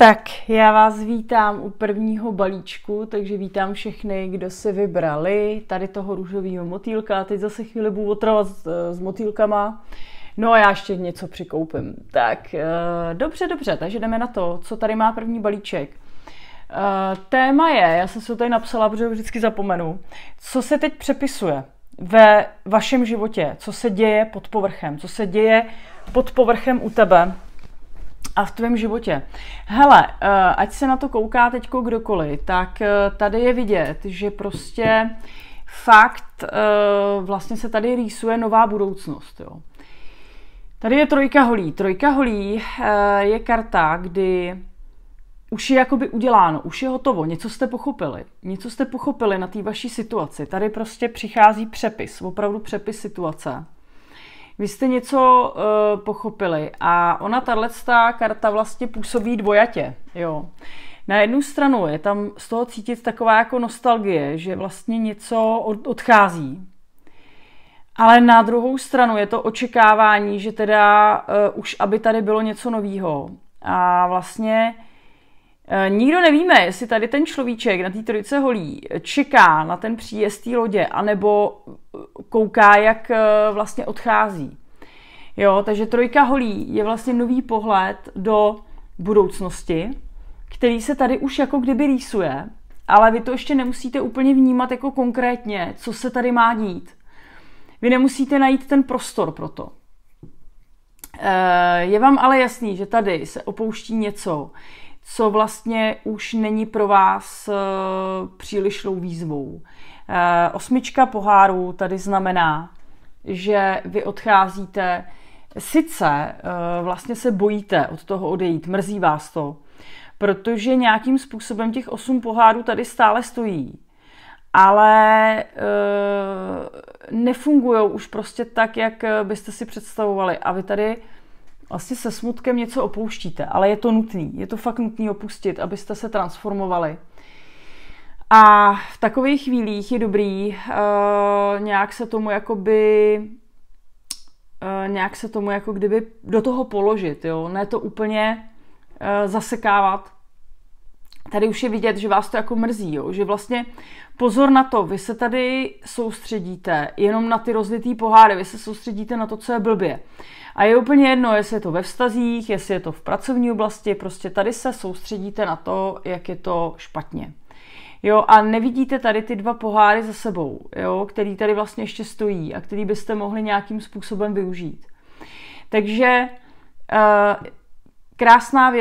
Tak, já vás vítám u prvního balíčku, takže vítám všechny, kdo si vybrali tady toho růžového motýlka. Teď zase chvíli budu otravovat s motýlkama. No a já ještě něco přikoupím. Tak, dobře, takže jdeme na to, co tady má první balíček. Téma je, já jsem si to tady napsala, protože vždycky zapomenu, co se teď přepisuje ve vašem životě, co se děje pod povrchem, co se děje pod povrchem u tebe a v tvém životě. Hele, ať se na to kouká teďko kdokoliv, tak tady je vidět, že prostě fakt vlastně se tady rýsuje nová budoucnost. Jo. Tady je trojka holí. Trojka holí je karta, kdy už je jakoby uděláno, už je hotovo, něco jste pochopili na té vaší situaci. Tady prostě přichází přepis, opravdu přepis situace. Vy jste něco pochopili a ona tato karta vlastně působí dvojatě. Jo. Na jednu stranu je tam z toho cítit taková jako nostalgie, že vlastně něco odchází. Ale na druhou stranu je to očekávání, že teda už aby tady bylo něco novýho. A vlastně nikdo nevíme, jestli tady ten človíček na té trojice holí čeká na ten příjezd té lodě, anebo kouká, jak vlastně odchází. Jo, takže trojka holí je vlastně nový pohled do budoucnosti, který se tady už jako kdyby rýsuje, ale vy to ještě nemusíte úplně vnímat jako konkrétně, co se tady má dít. Vy nemusíte najít ten prostor pro to. Je vám ale jasný, že tady se opouští něco, co vlastně už není pro vás přílišnou výzvou. Osmička pohárů tady znamená, že vy odcházíte, sice vlastně se bojíte od toho odejít, mrzí vás to, protože nějakým způsobem těch 8 pohárů tady stále stojí, ale nefungujou už prostě tak, jak byste si představovali a vy tady vlastně se smutkem něco opouštíte, ale je to nutný, je to fakt nutný opustit, abyste se transformovali. A v takových chvílích je dobrý nějak se tomu jako kdyby do toho položit, jo? Ne to úplně zasekávat. Tady už je vidět, že vás to jako mrzí, jo? Že vlastně pozor na to, vy se tady soustředíte jenom na ty rozlitý poháry, vy se soustředíte na to, co je blbě. A je úplně jedno, jestli je to ve vztazích, jestli je to v pracovní oblasti, prostě tady se soustředíte na to, jak je to špatně. Jo, a nevidíte tady ty 2 poháry za sebou, jo, který tady vlastně ještě stojí a který byste mohli nějakým způsobem využít. Takže krásná věc.